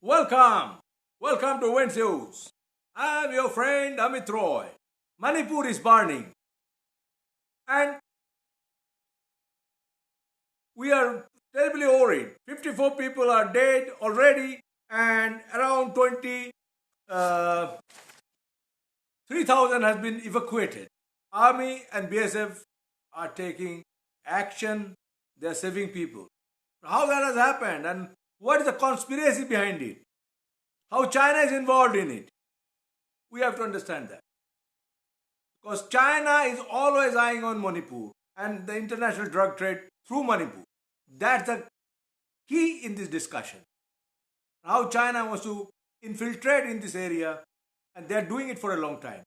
Welcome! Welcome to Wednesdays. I am your friend Amit Roy. Manipur is burning and we are terribly worried. 54 people are dead already and around 3,000 has been evacuated. Army and BSF are taking action. They are saving people. How that has happened and what is the conspiracy behind it? How China is involved in it? We have to understand that. Because China is always eyeing on Manipur and the international drug trade through Manipur. That's the key in this discussion. How China wants to infiltrate in this area and they're doing it for a long time.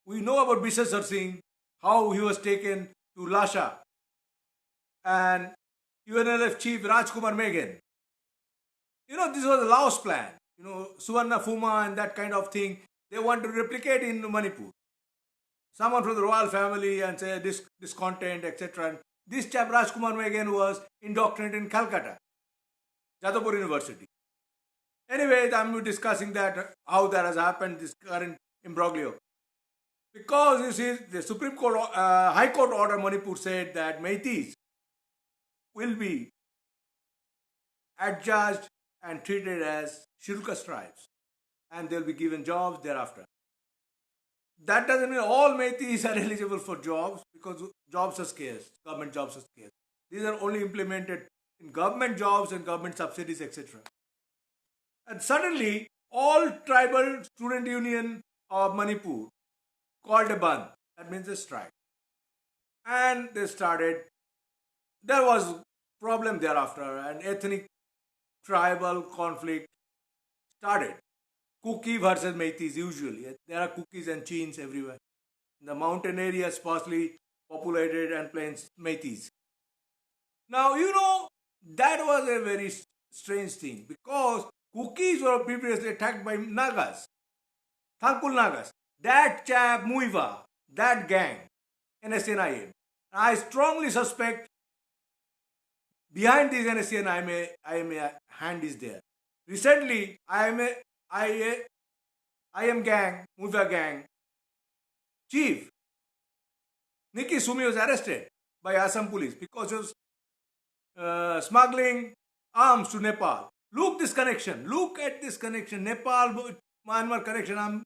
We know about Bisesar Singh, how he was taken to Lasha and UNLF chief Rajkumar Megan. This was a Laos plan. Suvarna Phuma and that kind of thing. They want to replicate in Manipur. Someone from the royal family and say this content, etc. And this chap Rajkumar Megan was indoctrinated in Calcutta, Jadavpur University. Anyway, I'm discussing that, how that has happened, this current imbroglio. Because you see, the Supreme Court, High Court order Manipur said that Meiteis will be adjudged and treated as scheduled caste tribes and they'll be given jobs thereafter. That doesn't mean all Meiteis are eligible for jobs because jobs are scarce, government jobs are scarce. These are only implemented in government jobs and government subsidies, etc. And suddenly, all tribal student union of Manipur called a bandh. That means a strike. And they started, there was problem thereafter, an ethnic tribal conflict started. Kuki versus Meiteis usually. There are Kukis and Cheens everywhere. In the mountain areas, sparsely populated and plains Meiteis. Now, that was a very strange thing because Kukis were previously attacked by Nagas, Thankul Nagas. That chap, Muiva, that gang, NSNIM. I strongly suspect behind this NSNIM hand is there. Recently, IM gang, Muiva gang, chief, Nikki Sumi was arrested by Assam police because he was smuggling arms to Nepal. Look this connection. Look at this connection. Nepal, Myanmar connection. I'm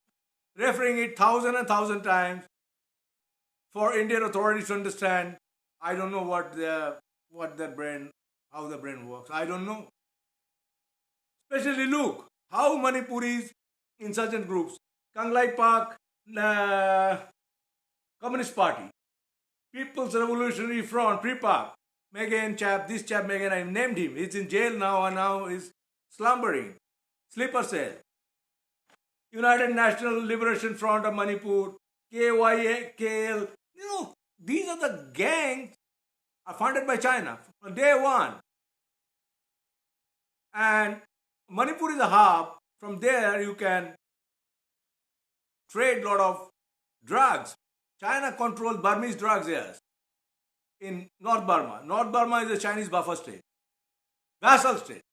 referring it thousand and thousand times for Indian authorities to understand. I don't know how the brain works. I don't know. Especially look how Manipuris insurgent groups, Kanglai Park, Communist Party, People's Revolutionary Front, PRIPAK, this chap Megan, I named him. He's in jail now and now he's slumbering. Sleeper cell. United National Liberation Front of Manipur, KYA, KL. These are the gangs are funded by China from day one. And Manipur is a hub. From there you can trade a lot of drugs. China controls Burmese drugs here in North Burma. North Burma is a Chinese buffer state, vassal state.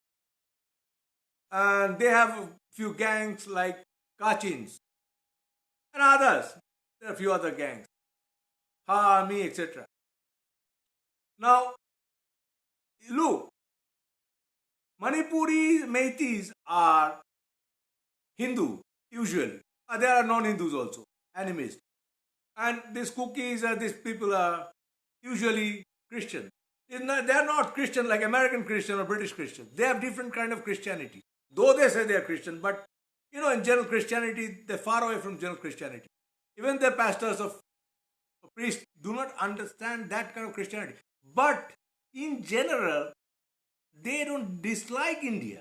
And they have a few gangs like Kachins and others. There are a few other gangs, Army, etc. Now, look, Manipuri Meiteis are Hindu, usually. There are non-Hindus also, animist. And these cookies, these people are usually Christian. They are not Christian like American Christian or British Christian. They have different kind of Christianity. Though they say they are Christian, but in general Christianity, they're far away from general Christianity. Even the pastors of priests do not understand that kind of Christianity. But in general, they don't dislike India.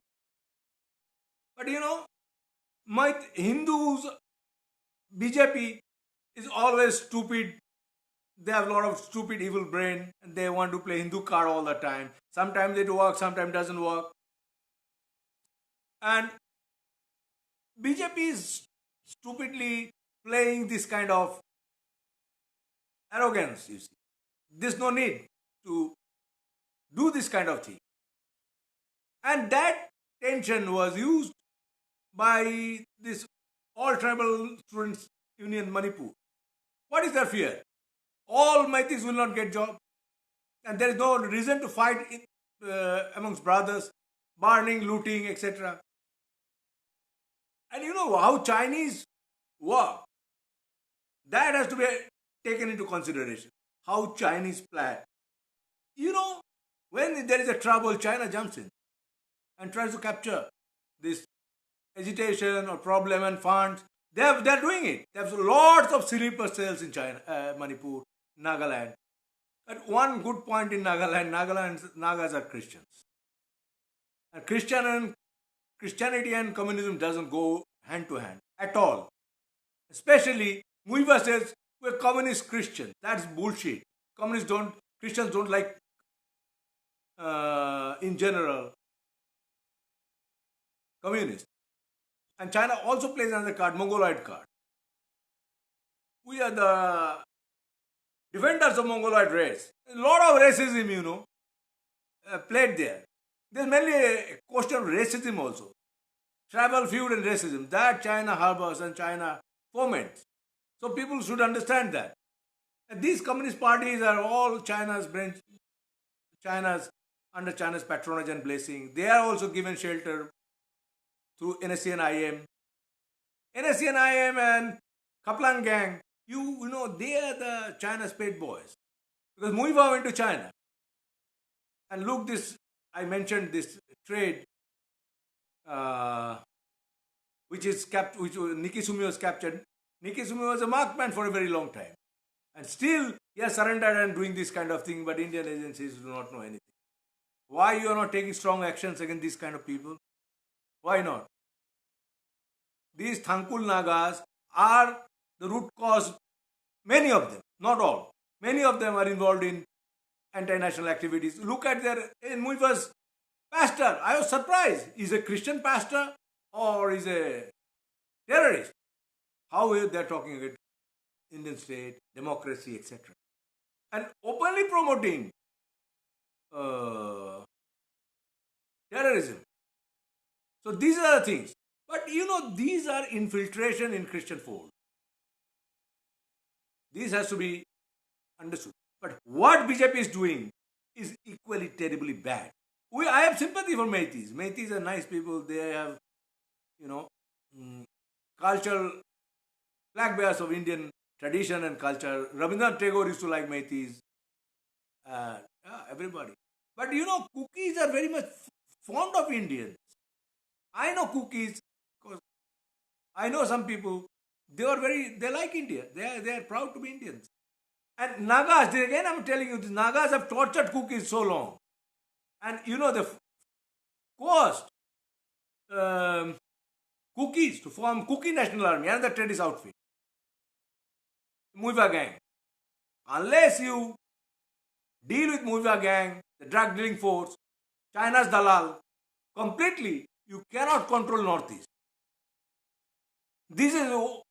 But my Hindus, BJP is always stupid. They have a lot of stupid evil brain and they want to play Hindu card all the time. Sometimes it works, sometimes it doesn't work. And BJP is stupidly playing this kind of arrogance, you see. There's no need to do this kind of thing. And that tension was used by this all tribal students union Manipur. What is their fear? All Maitis will not get job, and there is no reason to fight amongst brothers, burning, looting, etc. And you know how Chinese work. That has to be taken into consideration. How Chinese plan. You know, when there is a trouble, China jumps in and tries to capture this agitation or problem and funds. They're doing it. There's lots of sleeper cells in China, Manipur, Nagaland. At one good point in Nagaland, Nagas are Christians. And Christianity and communism doesn't go hand to hand at all. Especially, Muiva says we're communist Christian. That's bullshit. Christians don't like, in general, communists. And China also plays another card, Mongoloid card. We are the defenders of Mongoloid race. A lot of racism, played there. There's mainly a question of racism also. Tribal feud and racism. That China harbors and China foments. So people should understand that. And these communist parties are all China's under China's patronage and blessing. They are also given shelter through NSC and IM. NSC and IM and Kaplan gang, you know, they are the China's paid boys. Because Muiwa went to China. And look, I mentioned this trade, which Nikki Sumi was captured. Nikki Sumi was a markman for a very long time. And still, he has surrendered and doing this kind of thing, but Indian agencies do not know anything. Why you are not taking strong actions against these kind of people? Why not? These Thankul Nagas are the root cause. Many of them, not all, many of them are involved in anti-national activities. Look at in Muiva's pastor. I was surprised. Is a Christian pastor or is a terrorist? How they're talking about Indian state, democracy, etc. And openly promoting terrorism. So these are the things. But these are infiltration in Christian fold. This has to be understood. But what BJP is doing is equally terribly bad. I have sympathy for Meiteis. Meiteis are nice people. They have, cultural flag bearers of Indian tradition and culture. Rabindranath Tagore used to like Meiteis. Everybody. But cookies are very much fond of Indians. I know cookies because I know some people. They like India. They are proud to be Indians. And Nagas, again I'm telling you, the Nagas have tortured cookies so long. And the cost cookies to form Cookie National Army, another terrorist outfit. Muiva gang. Unless you deal with Muiva gang, the drug dealing force, China's Dalal, completely, you cannot control Northeast. This is an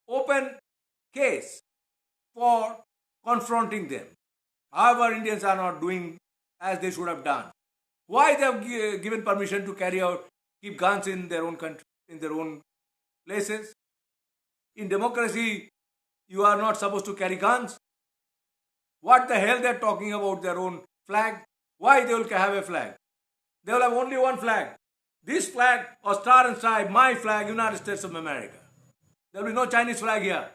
open case for confronting them. However, Indians are not doing as they should have done. Why they have given permission to keep guns in their own country, in their own places? In democracy, you are not supposed to carry guns. What the hell they're talking about their own flag? Why they will have a flag? They will have only one flag. This flag or star and stripe, my flag, United States of America. There will be no Chinese flag here.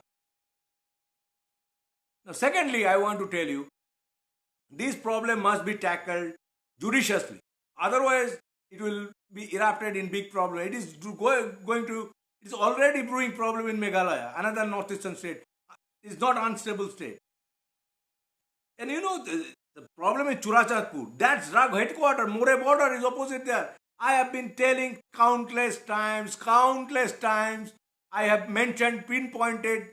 Now, secondly, I want to tell you, this problem must be tackled judiciously. Otherwise, it will be erupted in big problem. It is already brewing problem in Meghalaya, another northeastern state. It's not unstable state. And the problem is Churachandpur. That's drug headquarters. More border is opposite there. I have been telling countless times. I have mentioned, pinpointed.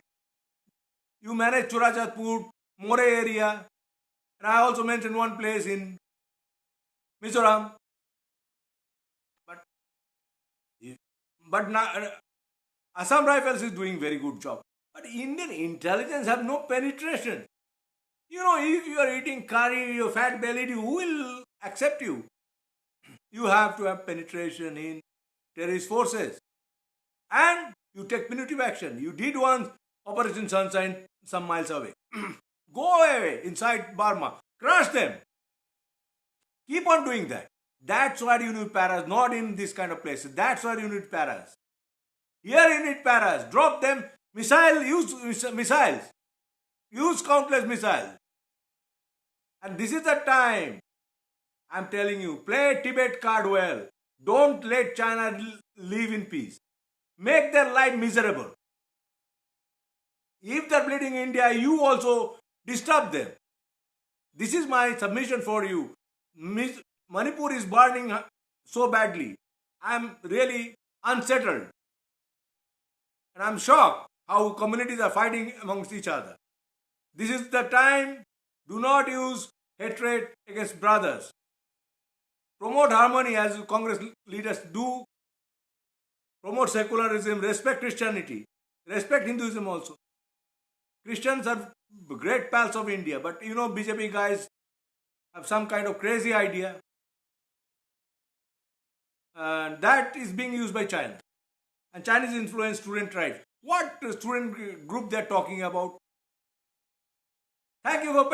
You manage Churachandpur, More area. And I also mentioned one place in Mizoram. But now, Assam Rifles is doing very good job. But Indian intelligence have no penetration. If you are eating curry, you're fat bellied, who will accept you? You have to have penetration in terrorist forces. And you take punitive action. You did once Operation Sunshine some miles away. Go away inside Burma. Crush them. Keep on doing that. That's why you need paras, not in this kind of places. That's why you need paras. Here you need paras. Drop them. Use missiles. Use countless missiles. And this is the time. I'm telling you, play Tibet card well. Don't let China live in peace. Make their life miserable. If they're bleeding India, you also disturb them. This is my submission for you. Manipur is burning so badly. I'm really unsettled. And I'm shocked how communities are fighting amongst each other. This is the time. Do not use hatred against brothers. Promote harmony as Congress leaders do. Promote secularism. Respect Christianity. Respect Hinduism also. Christians are great pals of India. But you know, BJP guys have some kind of crazy idea. That is being used by China. And Chinese influence student rights. What student group they are talking about? Thank you for